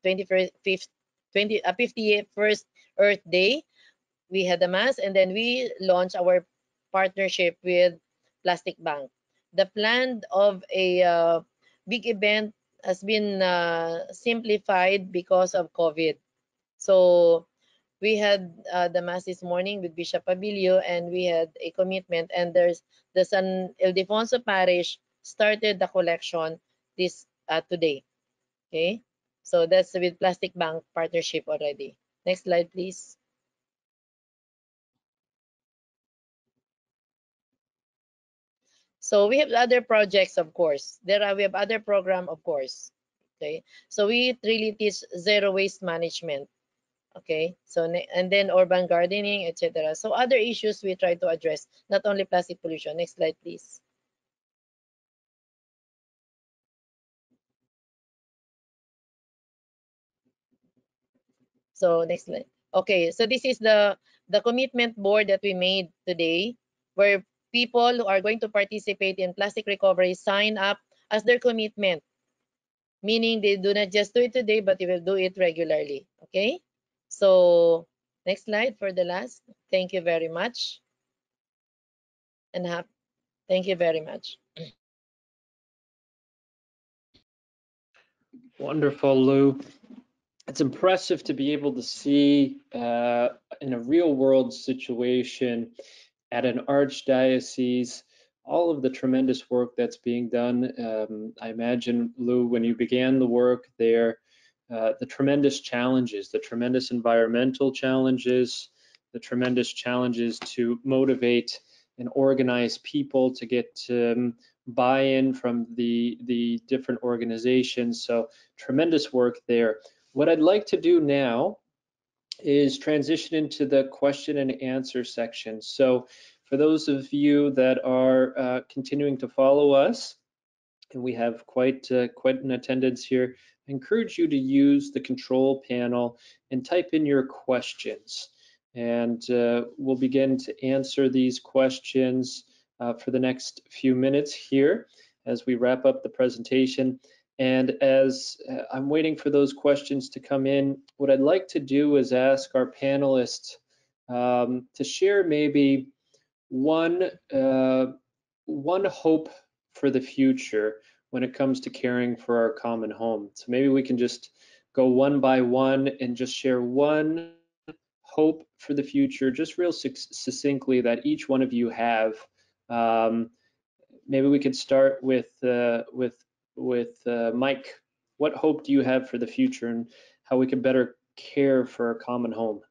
51st Earth Day. We had a mass, and then we launched our partnership with Plastic Bank. The plan of a big event has been simplified because of COVID. So we had the mass this morning with Bishop Abilio, and we had a commitment, and there's the San Ildefonso Parish started the collection this today. Okay, so that's with Plastic Bank partnership already. Next slide, please. So we have other projects, of course. We have other program, of course. Okay, so we really teach zero waste management. Okay, so and then urban gardening, etc. So other issues we try to address, not only plastic pollution. Next slide, please. So next slide. Okay, so this is the commitment board that we made today, where people who are going to participate in plastic recovery sign up as their commitment, meaning they do not just do it today, but they will do it regularly. Okay, so next slide for the last. Thank you very much, and thank you very much. Wonderful, Lou. It's impressive to be able to see in a real world situation at an archdiocese all of the tremendous work that's being done. I imagine, Lou, when you began the work there, the tremendous challenges, the tremendous environmental challenges, the tremendous challenges to motivate and organize people to get buy-in from the different organizations. So tremendous work there. What I'd like to do now is transition into the question and answer section. So for those of you that are continuing to follow us, and we have quite an attendance here, I encourage you to use the control panel and type in your questions. And we'll begin to answer these questions for the next few minutes here as we wrap up the presentation. And as I'm waiting for those questions to come in, what I'd like to do is ask our panelists to share maybe one hope for the future when it comes to caring for our common home? So maybe we can just go one by one and just share one hope for the future, just real succinctly, that each one of you have. Maybe we could start with Mike. What hope do you have for the future and how we can better care for our common home?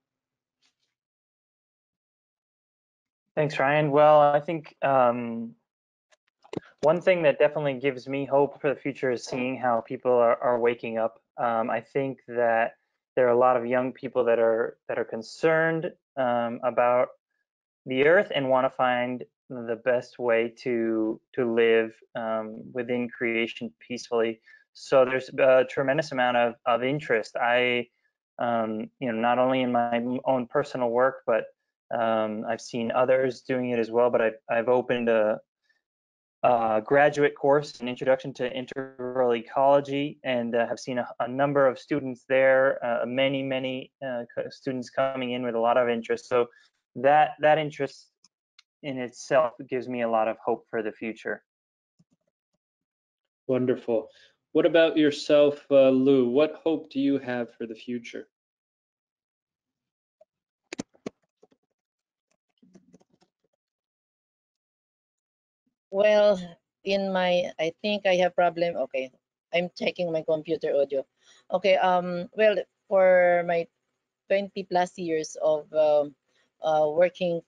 Thanks, Ryan. Well, I think one thing that definitely gives me hope for the future is seeing how people are waking up. I think that there are a lot of young people that are concerned about the earth and want to find the best way to live within creation peacefully. So there's a tremendous amount of interest. I, not only in my own personal work, but I've seen others doing it as well. But I've opened a graduate course, an introduction to integral ecology, and have seen a number of students there, many students coming in with a lot of interest. So that interest in itself gives me a lot of hope for the future. Wonderful. What about yourself, Lou? What hope do you have for the future? Well, I think I have problem. Okay, I'm checking my computer audio. Okay, well, for my 20 plus years of working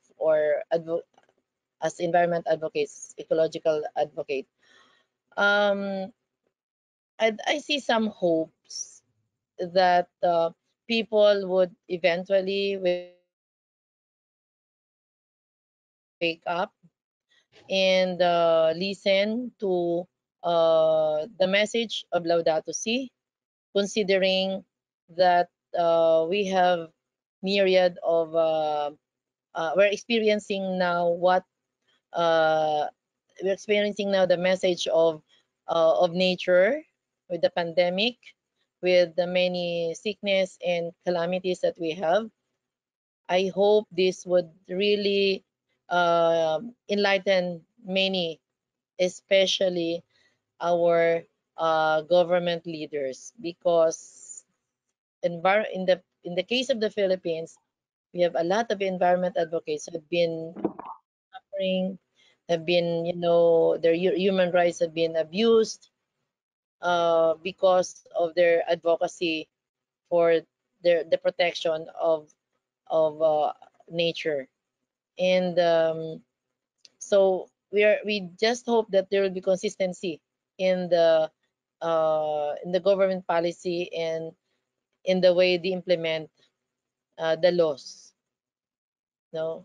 as environment advocates, ecological advocate, I see some hopes that people would eventually wake up and listen to the message of Laudato Si, considering that we have myriad of we're experiencing now the message of nature with the pandemic, with the many sickness and calamities that we have. I hope this would really enlighten many, especially our government leaders, because in the case of the Philippines, we have a lot of environment advocates who have been suffering, have been, their human rights have been abused because of their advocacy for the protection of nature. And so we just hope that there will be consistency in the government policy and in the way they implement the laws. No.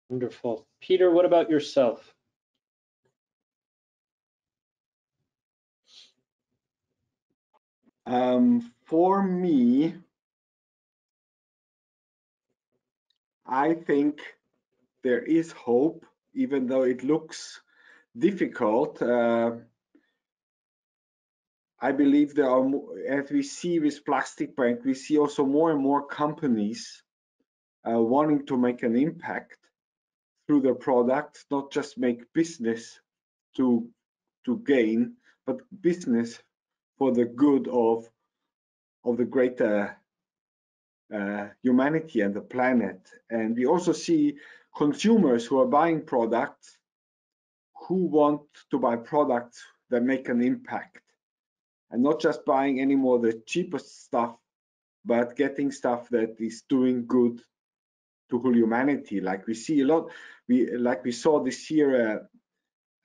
Wonderful. Peter, what about yourself? For me, I think there is hope, even though it looks difficult. I believe there are, as we see with Plastic Bank, we see also more and more companies wanting to make an impact through their products, not just make business to gain, but business for the good of the greater humanity and the planet. And we also see consumers who are buying products who want to buy products that make an impact, and not just buying anymore the cheapest stuff, but getting stuff that is doing good to whole humanity. Like we see a lot, we saw this year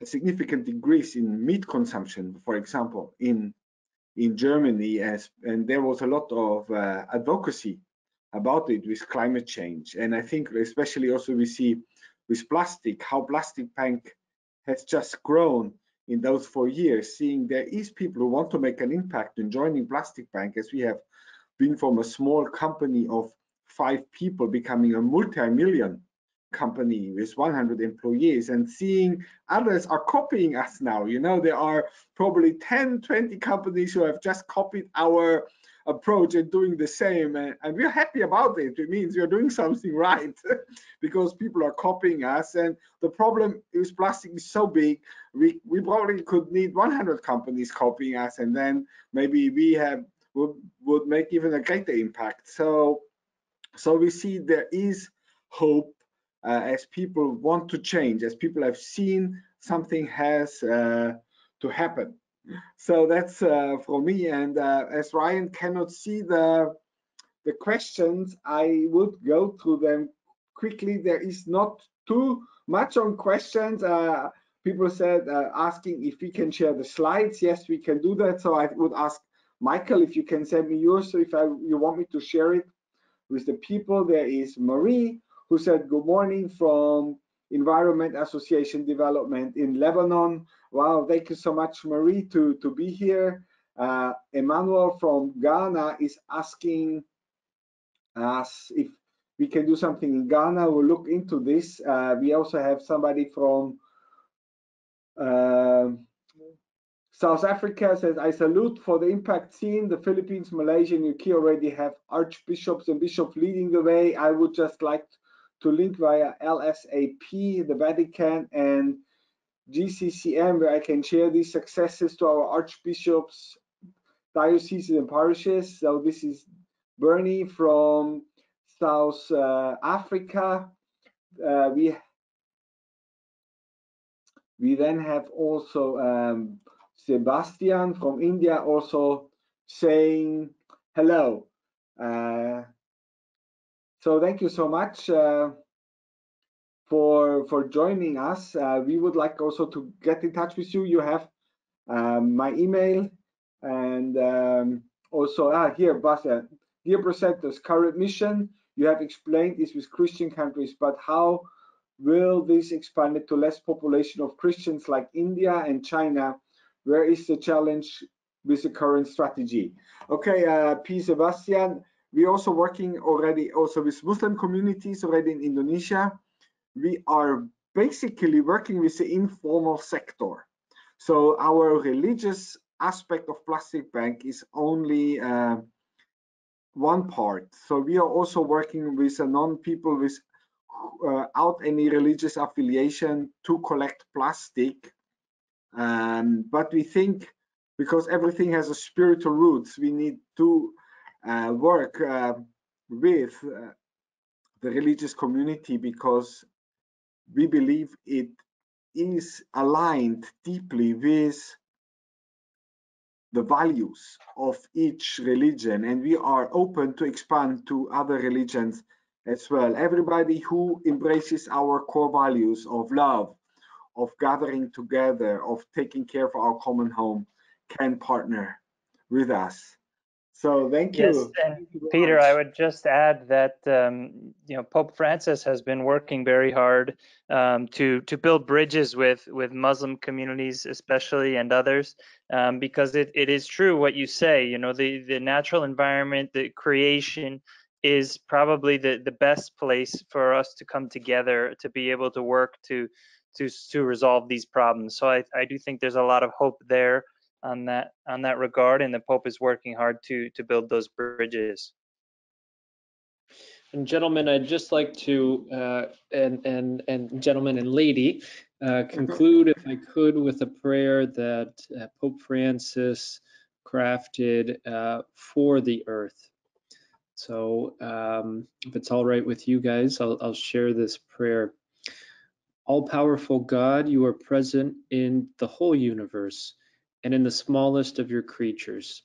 a significant decrease in meat consumption, for example, in Germany, and there was a lot of advocacy about it with climate change. And I think especially also we see with plastic, how Plastic Bank has just grown in those 4 years, seeing there is people who want to make an impact in joining Plastic Bank, as we have been from a small company of 5 people becoming a multi-million company with 100 employees, and seeing others are copying us now. There are probably 10, 20 companies who have just copied our approach and doing the same, and we're happy about it. It means we're doing something right because people are copying us. And the problem is plastic is so big, we probably could need 100 companies copying us, and then maybe we would make even a greater impact. So we see there is hope as people want to change, as people have seen something has to happen. So that's for me. And as Ryan cannot see the questions, I would go through them quickly. There is not too much on questions. People said asking if we can share the slides. Yes, we can do that. So I would ask Michael if you can send me yours. So if you want me to share it with the people. There is Marie, who said good morning from Environment Association Development in Lebanon. Wow, thank you so much, Marie, to be here. Emmanuel from Ghana is asking us if we can do something in Ghana. We'll look into this. We also have somebody from South Africa says, I salute for the impact seen. The Philippines, Malaysia, and UK already have archbishops and bishops leading the way. I would just like to link via LSAP, the Vatican, and GCCM, where I can share these successes to our archbishops, dioceses, and parishes. So this is Bernie from South Africa. We then have also Sebastian from India also saying hello. So thank you so much for joining us. We would like also to get in touch with you. You have my email, and also here, Bastian. Dear presenters, current mission you have explained is with Christian countries, but how will this expand it to less population of Christians like India and China? Where is the challenge with the current strategy? Okay, P. Sebastian, we're also working already also with Muslim communities already in Indonesia. We are basically working with the informal sector. So our religious aspect of Plastic Bank is only one part. So we are also working with non-people without any religious affiliation to collect plastic. But we think because everything has a spiritual roots, we need to work with the religious community because we believe it is aligned deeply with the values of each religion, and we are open to expand to other religions as well. Everybody who embraces our core values of love, of gathering together, of taking care of our common home can partner with us. So thank you. Yes, and Peter, I would just add that Pope Francis has been working very hard to build bridges with Muslim communities, especially, and others, because it is true what you say. The natural environment, the creation, is probably the best place for us to come together to be able to work to resolve these problems. So I do think there's a lot of hope there on that regard, and the Pope is working hard to build those bridges. And gentlemen, I'd just like to and gentlemen and lady conclude, if I could, with a prayer that Pope Francis crafted for the earth. So if it's all right with you guys, I'll share this prayer. All-powerful God, you are present in the whole universe and in the smallest of your creatures.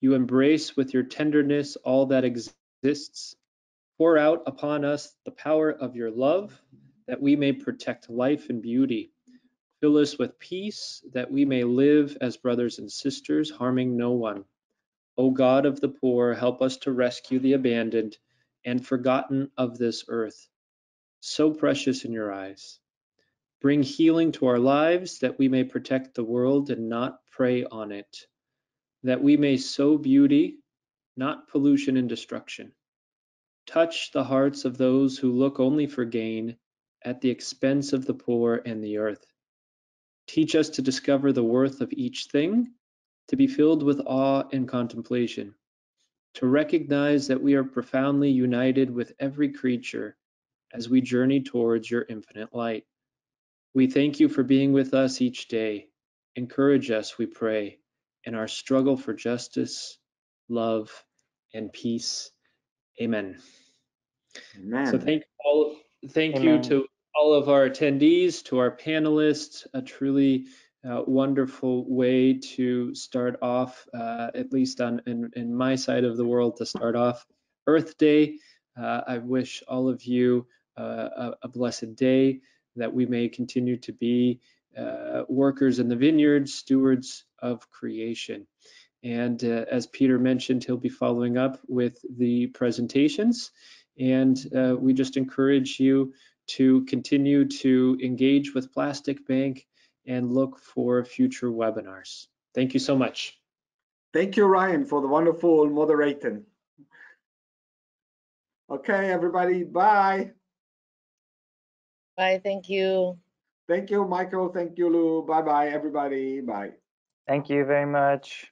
You embrace with your tenderness all that exists. Pour out upon us the power of your love, that we may protect life and beauty. Fill us with peace, that we may live as brothers and sisters, harming no one. O God of the poor, help us to rescue the abandoned and forgotten of this earth, so precious in your eyes. Bring healing to our lives, that we may protect the world and not prey on it, that we may sow beauty, not pollution and destruction. Touch the hearts of those who look only for gain at the expense of the poor and the earth. Teach us to discover the worth of each thing, to be filled with awe and contemplation. to recognize that we are profoundly united with every creature as we journey towards your infinite light. We thank you for being with us each day. Encourage us, we pray, in our struggle for justice, love, and peace. Amen. Amen. So thank you Amen. to all of our attendees, to our panelists, a truly wonderful way to start off, at least in my side of the world, to start off Earth Day. I wish all of you a blessed day, that we may continue to be workers in the vineyard, stewards of creation. And as Peter mentioned, he'll be following up with the presentations. And we just encourage you to continue to engage with Plastic Bank and look for future webinars. Thank you so much. Thank you, Ryan, for the wonderful moderating. Okay, everybody, bye. Bye. Thank you. Thank you, Michael. Thank you, Lou. Bye-bye, everybody. Bye. Thank you very much.